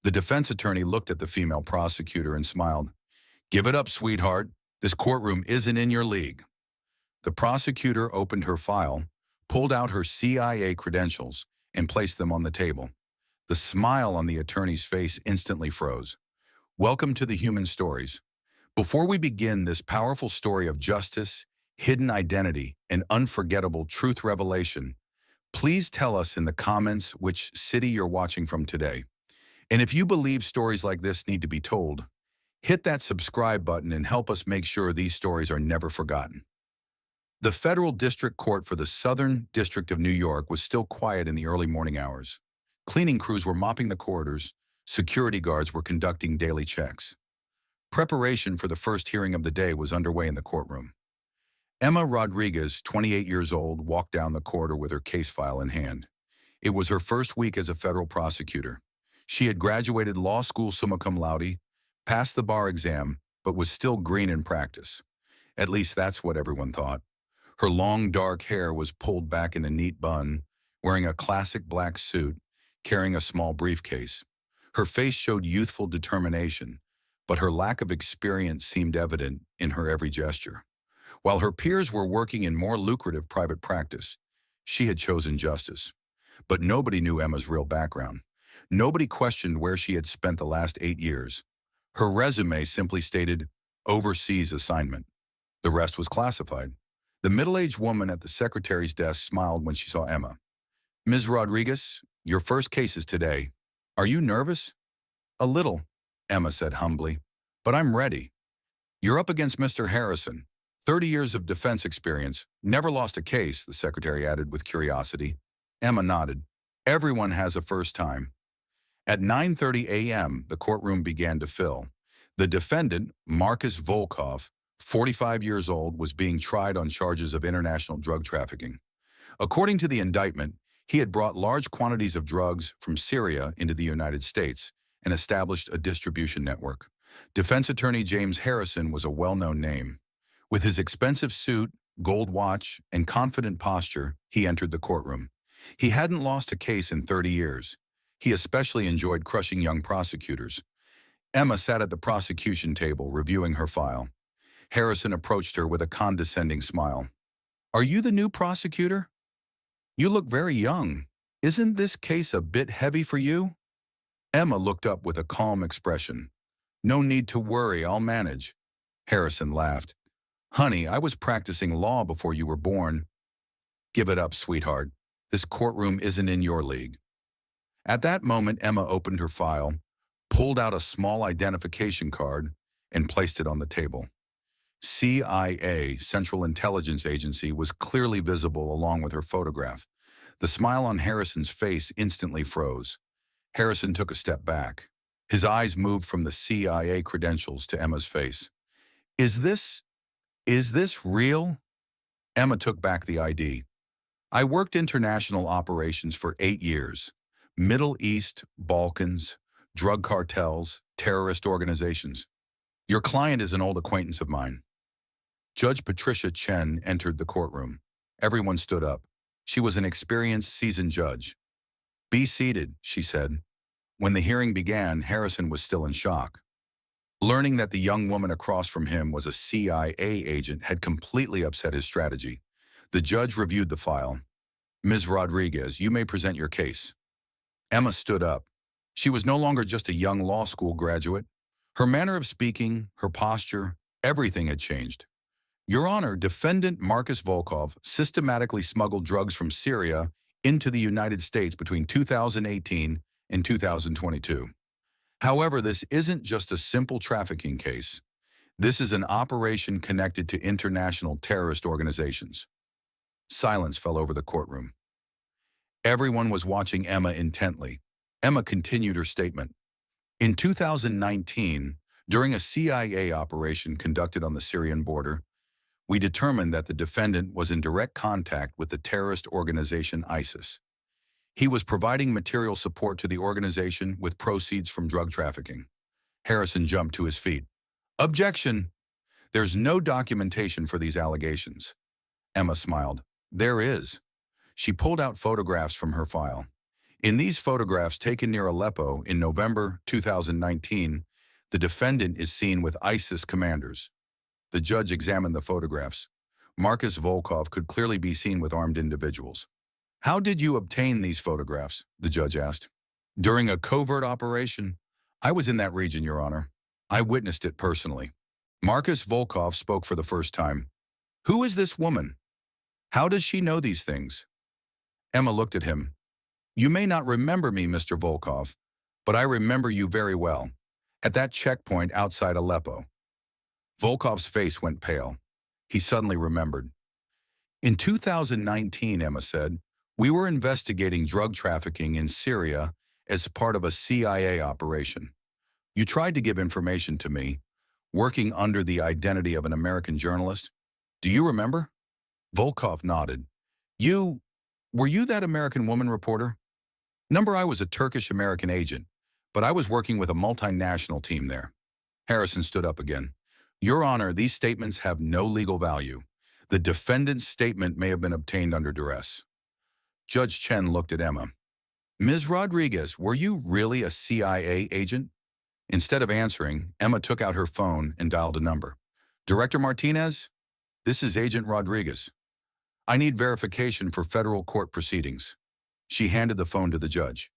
The defense attorney looked at the female prosecutor and smiled. "Give it up, sweetheart. This courtroom isn't in your league." The prosecutor opened her file, pulled out her CIA credentials, and placed them on the table. The smile on the attorney's face instantly froze. "Welcome to the Human Stories. Before we begin this powerful story of justice, hidden identity, and unforgettable truth revelation, please tell us in the comments which city you're watching from today. And if you believe stories like this need to be told, hit that subscribe button and help us make sure these stories are never forgotten." The Federal District Court for the Southern District of New York was still quiet in the early morning hours. Cleaning crews were mopping the corridors, security guards were conducting daily checks. Preparation for the first hearing of the day was underway in the courtroom. Emma Rodriguez, 28 years old, walked down the corridor with her case file in hand. It was her first week as a federal prosecutor. She had graduated law school summa cum laude, passed the bar exam, but was still green in practice. At least that's what everyone thought. Her long, dark hair was pulled back in a neat bun, wearing a classic black suit, carrying a small briefcase. Her face showed youthful determination, but her lack of experience seemed evident in her every gesture. While her peers were working in more lucrative private practice, she had chosen justice. But nobody knew Emma's real background. Nobody questioned where she had spent the last 8 years. Her resume simply stated, "Overseas assignment." The rest was classified. The middle-aged woman at the secretary's desk smiled when she saw Emma. "Ms. Rodriguez, your first case is today. Are you nervous?" "A little," Emma said humbly, "but I'm ready." "You're up against Mr. Harrison. 30 years of defense experience, never lost a case," the secretary added with curiosity. Emma nodded. "Everyone has a first time." At 9:30 a.m., the courtroom began to fill. The defendant, Marcus Volkov, 45 years old, was being tried on charges of international drug trafficking. According to the indictment, he had brought large quantities of drugs from Syria into the United States and established a distribution network. Defense attorney James Harrison was a well-known name. With his expensive suit, gold watch, and confident posture, he entered the courtroom. He hadn't lost a case in 30 years. He especially enjoyed crushing young prosecutors. Emma sat at the prosecution table, reviewing her file. Harrison approached her with a condescending smile. "Are you the new prosecutor? You look very young. Isn't this case a bit heavy for you?" Emma looked up with a calm expression. "No need to worry, I'll manage." Harrison laughed. "Honey, I was practicing law before you were born." "Give it up, sweetheart. This courtroom isn't in your league." At that moment, Emma opened her file, pulled out a small identification card, and placed it on the table. CIA, Central Intelligence Agency, was clearly visible along with her photograph. The smile on Harrison's face instantly froze. Harrison took a step back. His eyes moved from the CIA credentials to Emma's face. Is this real?" Emma took back the ID. "I worked international operations for 8 years. Middle East, Balkans, drug cartels, terrorist organizations. Your client is an old acquaintance of mine." Judge Patricia Chen entered the courtroom. Everyone stood up. She was an experienced, seasoned judge. "Be seated," she said. When the hearing began, Harrison was still in shock. Learning that the young woman across from him was a CIA agent had completely upset his strategy. The judge reviewed the file. "Ms. Rodriguez, you may present your case." Emma stood up. She was no longer just a young law school graduate. Her manner of speaking, her posture, everything had changed. "Your Honor, Defendant Marcus Volkov systematically smuggled drugs from Syria into the United States between 2018 and 2022. However, this isn't just a simple trafficking case. This is an operation connected to international terrorist organizations." Silence fell over the courtroom. Everyone was watching Emma intently. Emma continued her statement. "In 2019, during a CIA operation conducted on the Syrian border, we determined that the defendant was in direct contact with the terrorist organization ISIS. He was providing material support to the organization with proceeds from drug trafficking." Harrison jumped to his feet. "Objection! There's no documentation for these allegations." Emma smiled. "There is." She pulled out photographs from her file. In these photographs taken near Aleppo in November 2019, the defendant is seen with ISIS commanders. The judge examined the photographs. Marcus Volkov could clearly be seen with armed individuals. "How did you obtain these photographs?" the judge asked. "During a covert operation. I was in that region, Your Honor. I witnessed it personally." Marcus Volkov spoke for the first time. "Who is this woman? How does she know these things?" Emma looked at him. "You may not remember me, Mr. Volkov, but I remember you very well. At that checkpoint outside Aleppo." Volkov's face went pale. He suddenly remembered. "In 2019, Emma said, we were investigating drug trafficking in Syria as part of a CIA operation. You tried to give information to me, working under the identity of an American journalist. Do you remember?" Volkov nodded. Were you that American woman reporter?" "Number, I was a Turkish-American agent, but I was working with a multinational team there." Harrison stood up again. "Your Honor, these statements have no legal value. The defendant's statement may have been obtained under duress." Judge Chen looked at Emma. "Ms. Rodriguez, were you really a CIA agent?" Instead of answering, Emma took out her phone and dialed a number. "Director Martinez? This is Agent Rodriguez. I need verification for federal court proceedings." She handed the phone to the judge.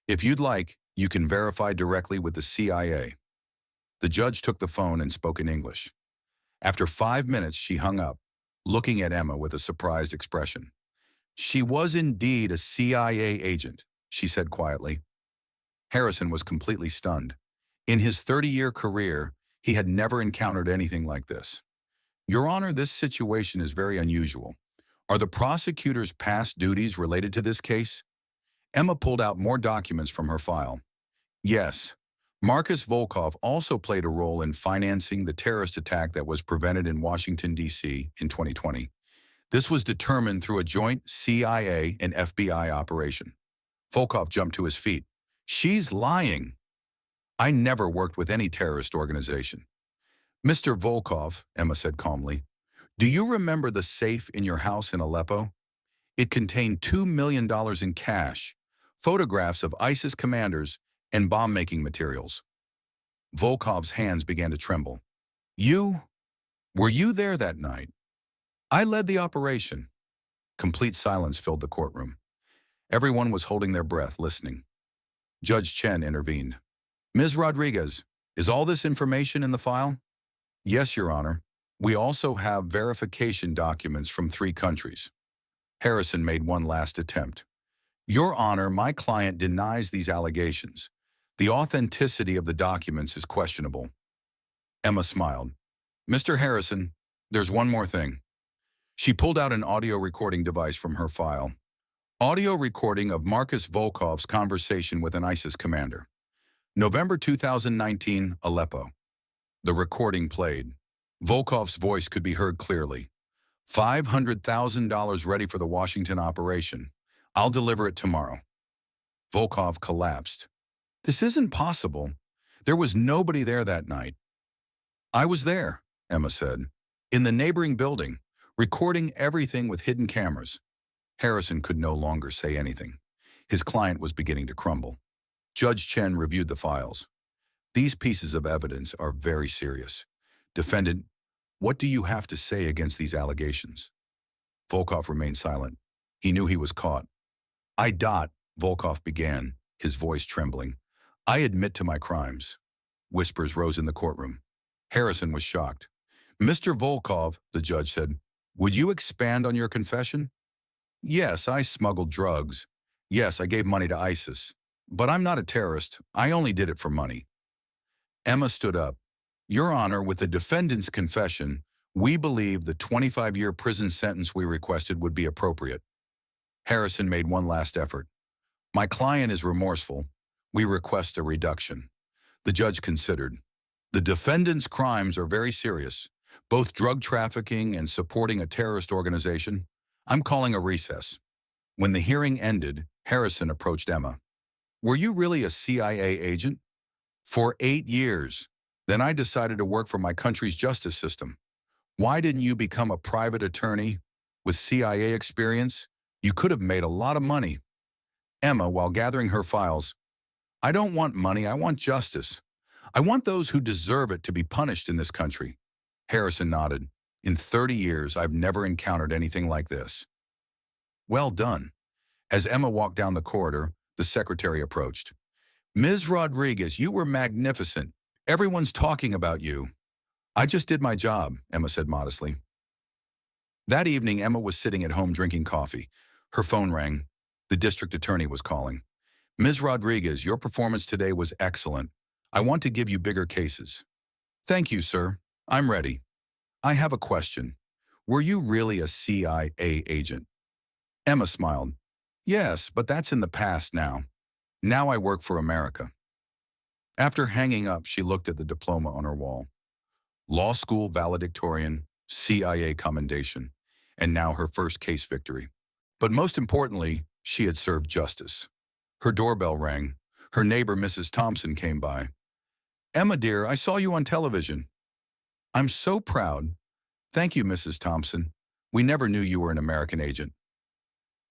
"If you'd like, you can verify directly with the CIA." The judge took the phone and spoke in English. After 5 minutes, she hung up, looking at Emma with a surprised expression. "She was indeed a CIA agent," she said quietly. Harrison was completely stunned. In his 30-year career, he had never encountered anything like this. "Your Honor, this situation is very unusual. Are the prosecutor's past duties related to this case?" Emma pulled out more documents from her file. "Yes. Marcus Volkov also played a role in financing the terrorist attack that was prevented in Washington, D.C. in 2020. This was determined through a joint CIA and FBI operation." Volkov jumped to his feet. "She's lying. I never worked with any terrorist organization." "Mr. Volkov," Emma said calmly, "do you remember the safe in your house in Aleppo? It contained $2 million in cash, photographs of ISIS commanders, and bomb-making materials." Volkov's hands began to tremble. Were you there that night?" "I led the operation." Complete silence filled the courtroom. Everyone was holding their breath, listening. Judge Chen intervened. "Ms. Rodriguez, is all this information in the file?" "Yes, Your Honor. We also have verification documents from 3 countries." Harrison made one last attempt. "Your Honor, my client denies these allegations. The authenticity of the documents is questionable." Emma smiled. "Mr. Harrison, there's one more thing." She pulled out an audio recording device from her file. Audio recording of Marcus Volkov's conversation with an ISIS commander. November 2019, Aleppo. The recording played. Volkov's voice could be heard clearly. $500,000 ready for the Washington operation. I'll deliver it tomorrow. Volkov collapsed. "This isn't possible. There was nobody there that night." "I was there," Emma said, "in the neighboring building, recording everything with hidden cameras." Harrison could no longer say anything. His client was beginning to crumble. Judge Chen reviewed the files. "These pieces of evidence are very serious. Defendant, what do you have to say against these allegations?" Volkov remained silent. He knew he was caught. Volkov began, his voice trembling. "I admit to my crimes." Whispers rose in the courtroom. Harrison was shocked. "Mr. Volkov," the judge said, "would you expand on your confession?" "Yes, I smuggled drugs. Yes, I gave money to ISIS. But I'm not a terrorist. I only did it for money." Emma stood up. "Your Honor, with the defendant's confession, we believe the 25-year prison sentence we requested would be appropriate." Harrison made one last effort. "My client is remorseful. We request a reduction." The judge considered. "The defendant's crimes are very serious, both drug trafficking and supporting a terrorist organization. I'm calling a recess." When the hearing ended, Harrison approached Emma. "Were you really a CIA agent?" "For 8 years. Then I decided to work for my country's justice system." "Why didn't you become a private attorney with CIA experience? You could have made a lot of money." Emma, while gathering her files, I don't want money, I want justice. I want those who deserve it to be punished in this country. Harrison nodded. In 30 years, I've never encountered anything like this. Well done. As Emma walked down the corridor, the secretary approached. Ms. Rodriguez, you were magnificent. Everyone's talking about you. I just did my job, Emma said modestly. That evening, Emma was sitting at home drinking coffee. Her phone rang. The district attorney was calling. Ms. Rodriguez, your performance today was excellent. I want to give you bigger cases. Thank you, sir. I'm ready. I have a question. Were you really a CIA agent? Emma smiled. Yes, but that's in the past now. Now I work for America. After hanging up, she looked at the diploma on her wall. Law school valedictorian, CIA commendation, and now her first case victory. But most importantly, she had served justice. Her doorbell rang. Her neighbor, Mrs. Thompson, came by. Emma, dear, I saw you on television. I'm so proud. Thank you, Mrs. Thompson. We never knew you were an American agent.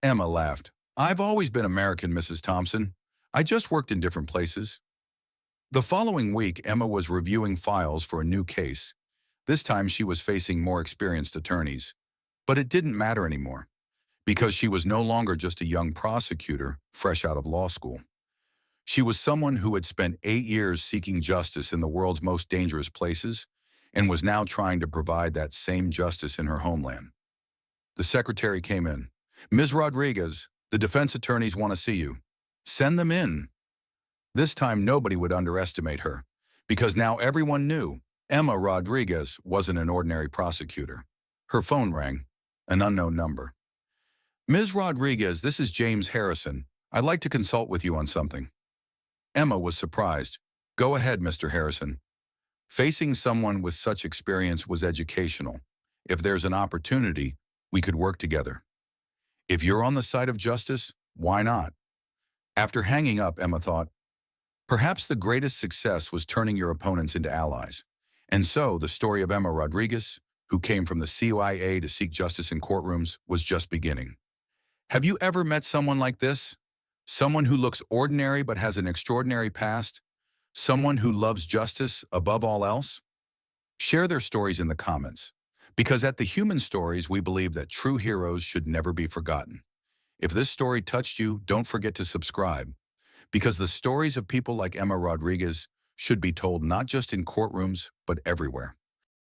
Emma laughed. I've always been American, Mrs. Thompson. I just worked in different places. The following week, Emma was reviewing files for a new case. This time she was facing more experienced attorneys. But it didn't matter anymore, because she was no longer just a young prosecutor fresh out of law school. She was someone who had spent 8 years seeking justice in the world's most dangerous places and was now trying to provide that same justice in her homeland. The secretary came in. Ms. Rodriguez, the defense attorneys want to see you. Send them in. This time nobody would underestimate her, because now everyone knew Emma Rodriguez wasn't an ordinary prosecutor. Her phone rang, an unknown number. Ms. Rodriguez, this is James Harrison. I'd like to consult with you on something. Emma was surprised. Go ahead, Mr. Harrison. Facing someone with such experience was educational. If there's an opportunity, we could work together. If you're on the side of justice, why not? After hanging up, Emma thought, perhaps the greatest success was turning your opponents into allies. And so, the story of Emma Rodriguez, who came from the CIA to seek justice in courtrooms, was just beginning. Have you ever met someone like this? Someone who looks ordinary but has an extraordinary past? Someone who loves justice above all else? Share their stories in the comments, because at The Human Stories, we believe that true heroes should never be forgotten. If this story touched you, don't forget to subscribe, because the stories of people like Emma Rodriguez should be told not just in courtrooms, but everywhere.